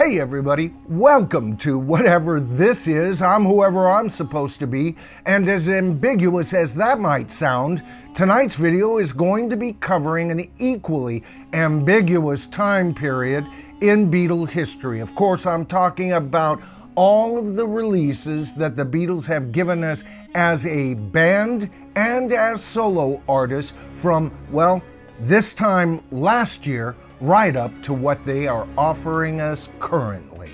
Hey everybody, welcome to whatever this is. I'm whoever I'm supposed to be, and as ambiguous as that might sound, tonight's video is going to be covering an equally ambiguous time period in Beatle history. Of course, I'm talking about all of the releases that the Beatles have given us as a band and as solo artists from, well, this time last year right up to what they are offering us currently.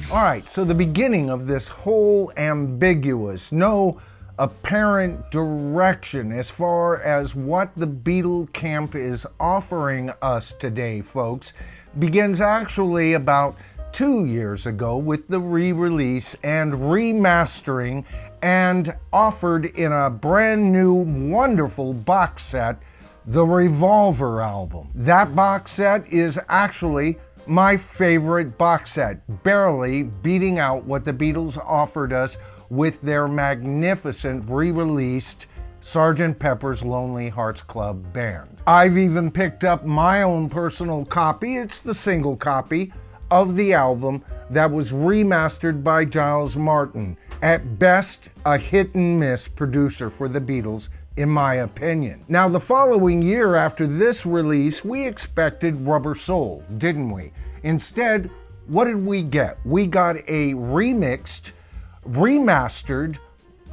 All right, so the beginning of this whole ambiguous, no apparent direction as far as what the Beatle camp is offering us today, folks, begins actually about 2 years ago with the re-release and remastering and offered in a brand new wonderful box set, the Revolver album. That box set is actually my favorite box set, barely beating out what the Beatles offered us with their magnificent re-released Sgt. Pepper's Lonely Hearts Club Band. I've even picked up my own personal copy. It's the single copy of the album that was remastered by Giles Martin. At best, a hit and miss producer for the Beatles, in my opinion. Now, the following year after this release, we expected Rubber Soul, didn't we? Instead, what did we get? We got a remixed, remastered,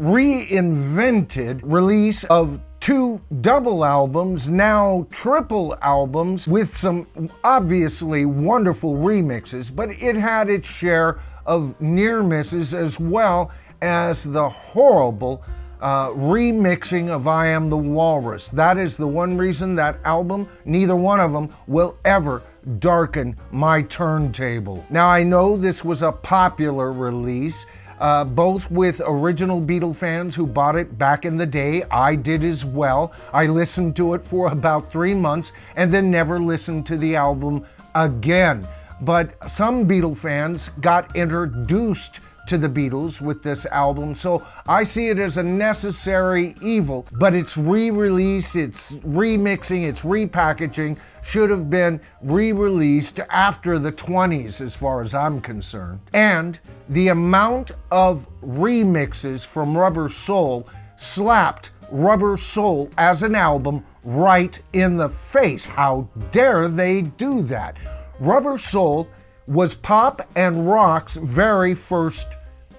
reinvented release of 2 double albums, now triple albums, with some obviously wonderful remixes, but it had its share of near misses as well as the horrible remixing of I Am the Walrus. That is the one reason that album, neither one of them will ever darken my turntable. Now, I know this was a popular release, both with original Beatle fans who bought it back in the day. I did as well. I listened to it for about 3 months and then never listened to the album again. But some Beatle fans got introduced to the Beatles with this album, so I see it as a necessary evil, but its re-release, its remixing, its repackaging should have been re-released after the 20s as far as I'm concerned. And the amount of remixes from Rubber Soul slapped Rubber Soul as an album right in the face. How dare they do that? Rubber Soul was pop and rock's very first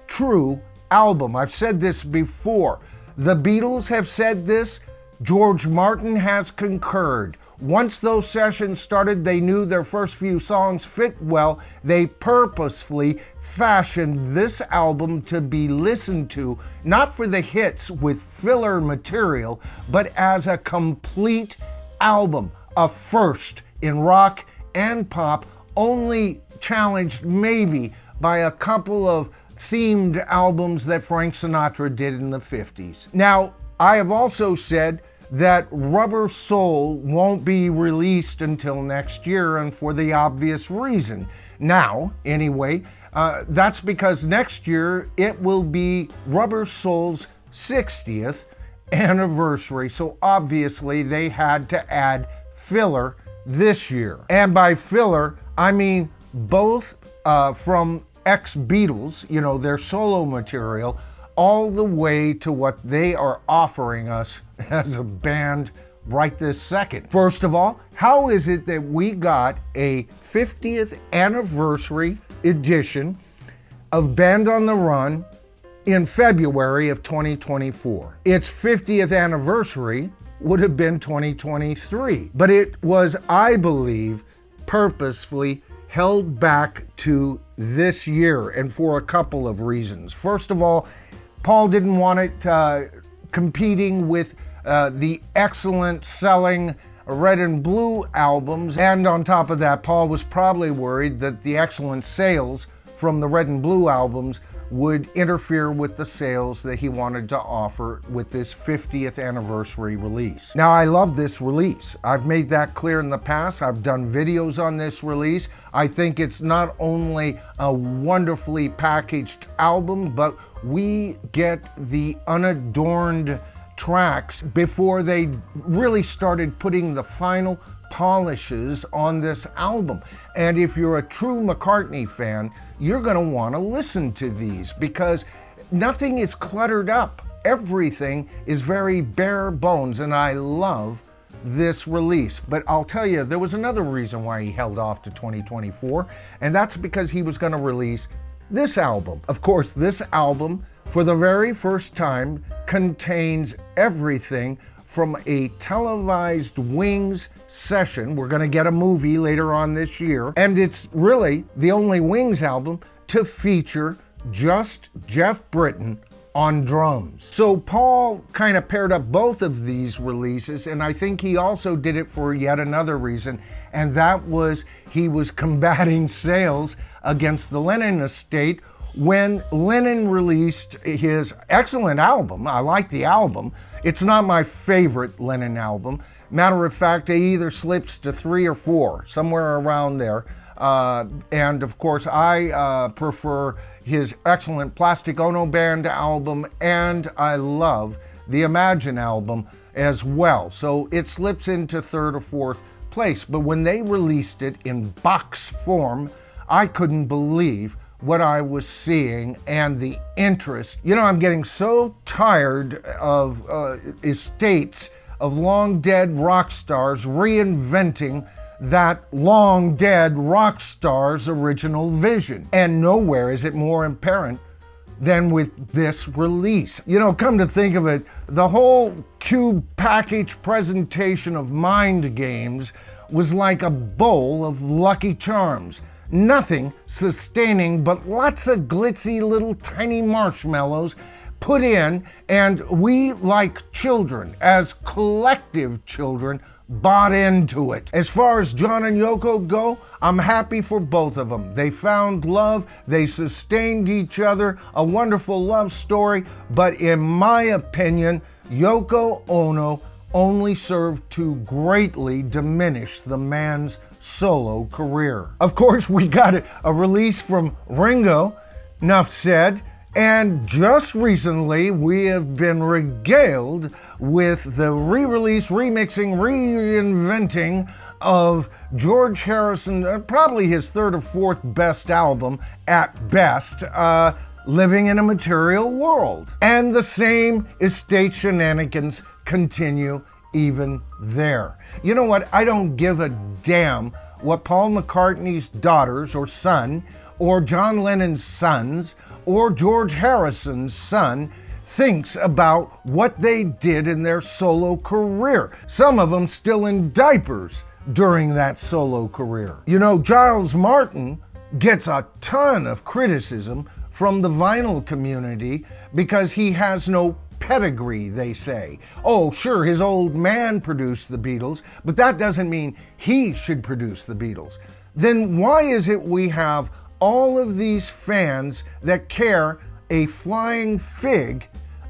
true album. I've said this before. The Beatles have said this. George Martin has concurred. Once those sessions started, they knew their first few songs fit well. They purposefully fashioned this album to be listened to, not for the hits with filler material, but as a complete album, a first in rock and pop, only challenged maybe by a couple of themed albums that Frank Sinatra did in the 50s. Now, I have also said that Rubber Soul won't be released until next year, and for the obvious reason. Now, anyway, that's because next year it will be Rubber Soul's 60th anniversary, so obviously they had to add filler this year. And by filler, I mean both from ex-Beatles, you know, their solo material, all the way to what they are offering us as a band right this second. First of all, how is it that we got a 50th anniversary edition of Band on the Run in February of 2024? Its 50th anniversary would have been 2023, but it was, I believe, purposefully held back to this year, and for a couple of reasons. First of all, Paul didn't want it competing with the excellent selling Red and Blue albums, and on top of that, Paul was probably worried that the excellent sales from the Red and Blue albums would interfere with the sales that he wanted to offer with this 50th anniversary release. Now, I love this release. I've made that clear in the past. I've done videos on this release. I think it's not only a wonderfully packaged album, but we get the unadorned tracks before they really started putting the final polishes on this album. And if you're a true McCartney fan, you're going to want to listen to these because nothing is cluttered up. Everything is very bare bones, and I love this release. But I'll tell you, there was another reason why he held off to 2024, and that's because he was going to release this album. Of course, this album, for the very first time, contains everything from a televised Wings session. We're going to get a movie later on this year, and it's really the only Wings album to feature just Jeff Britton on drums. So Paul kind of paired up both of these releases, and I think he also did it for yet another reason, and that was he was combating sales against the Lennon estate when Lennon released his excellent album. I like the album. It's not my favorite Lennon album. Matter of fact, it either slips to 3 or 4, somewhere around there. And of course, I prefer his excellent Plastic Ono Band album, and I love the Imagine album as well. So it slips into 3rd or 4th place. But when they released it in box form, I couldn't believe what I was seeing and the interest. You know, I'm getting so tired of estates of long dead rock stars reinventing that long dead rock star's original vision. And nowhere is it more apparent than with this release. You know, come to think of it, the whole cube package presentation of Mind Games was like a bowl of Lucky Charms. Nothing sustaining but lots of glitzy little tiny marshmallows put in, and we, like children, as collective children, bought into it. As far as John and Yoko go, I'm happy for both of them. They found love, they sustained each other, a wonderful love story, but in my opinion, Yoko Ono only served to greatly diminish the man's solo career. Of course, we got a release from Ringo, enough said, and just recently we have been regaled with the re-release, remixing, reinventing of George Harrison, probably his 3rd or 4th best album at best, Living in a Material World. And the same estate shenanigans continue even there. You know what? I don't give a damn what Paul McCartney's daughters or son, or John Lennon's sons, or George Harrison's son thinks about what they did in their solo career. Some of them still in diapers during that solo career. You know, Giles Martin gets a ton of criticism from the vinyl community because he has no pedigree, they say. Oh, sure, his old man produced the Beatles, but that doesn't mean he should produce the Beatles. Then why is it we have all of these fans that care a flying fig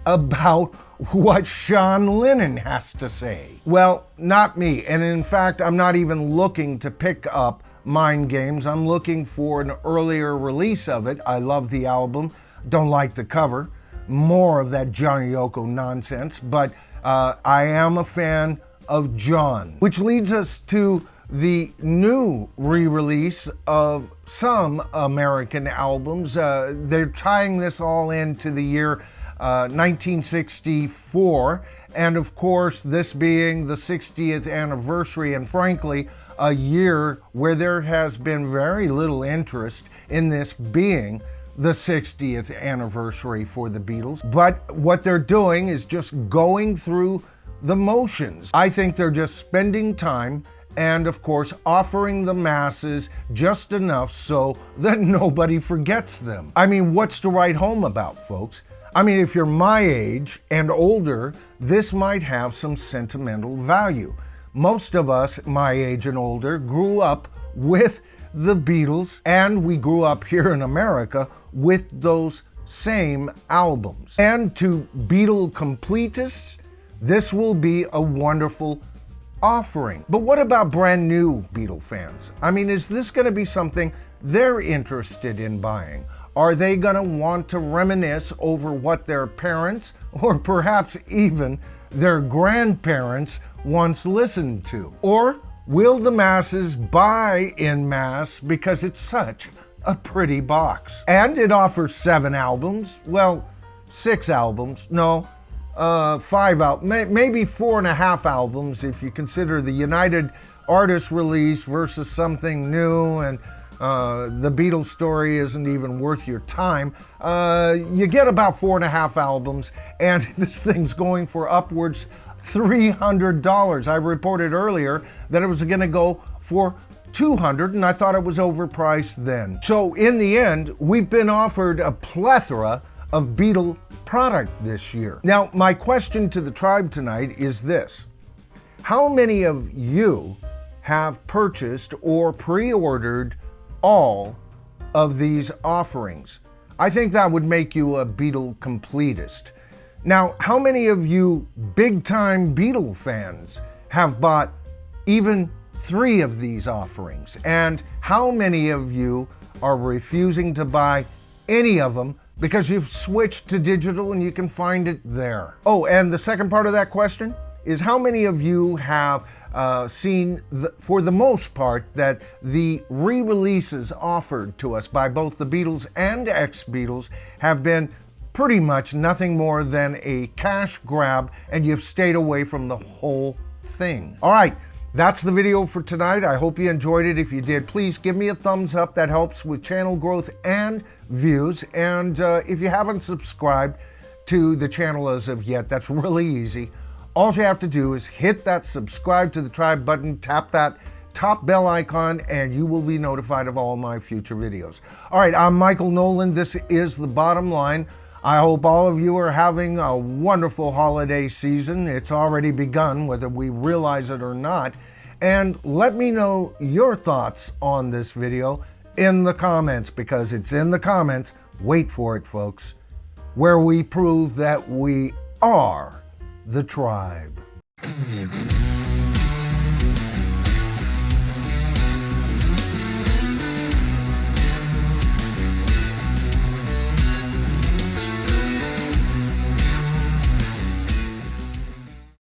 about what John Lennon has to say? Well, not me. And in fact, I'm not even looking to pick up Mind Games. I'm looking for an earlier release of it. I love the album. Don't like the cover. More of that Johnny Yoko nonsense. But I am a fan of John. Which leads us to the new re-release of some American albums. They're tying this all into the year 1964, and of course this being the 60th anniversary, and frankly a year where there has been very little interest in this being the 60th anniversary for the Beatles. But what they're doing is just going through the motions. I think they're just spending time and of course offering the masses just enough so that nobody forgets them. I mean, what's to write home about, folks? I mean, if you're my age and older, this might have some sentimental value. Most of us my age and older grew up with the Beatles, and we grew up here in America with those same albums. And to Beatle completists, this will be a wonderful offering. But what about brand new Beatle fans? I mean, is this going to be something they're interested in buying? Are they going to want to reminisce over what their parents, or perhaps even their grandparents once listened to? Or will the masses buy in mass because it's such a pretty box? And it offers 7 albums, well, 6 albums, no, 5 albums, maybe 4.5 albums if you consider the United Artists release versus something new, and the Beatles story isn't even worth your time. You get about 4.5 albums, and this thing's going for upwards $300. I reported earlier that it was going to go for $200, and I thought it was overpriced then. So in the end, we've been offered a plethora of Beatle product this year. Now, my question to the tribe tonight is this: how many of you have purchased or pre-ordered all of these offerings? I think that would make you a Beatle completist. Now, how many of you big-time Beatle fans have bought even 3 of these offerings? And how many of you are refusing to buy any of them because you've switched to digital and you can find it there? Oh, and the second part of that question is, how many of you have seen, for the most part, that the re-releases offered to us by both the Beatles and ex-Beatles have been pretty much nothing more than a cash grab, and you've stayed away from the whole thing? All right, that's the video for tonight. I hope you enjoyed it. If you did, please give me a thumbs up. That helps with channel growth and views. And if you haven't subscribed to the channel as of yet, that's really easy. All you have to do is hit that subscribe to the tribe button, tap that top bell icon, and you will be notified of all my future videos. All right, I'm Michael Noland. This is The Bottom Line. I hope all of you are having a wonderful holiday season. It's already begun, whether we realize it or not. And let me know your thoughts on this video in the comments, because it's in the comments, wait for it folks, where we prove that we are the tribe.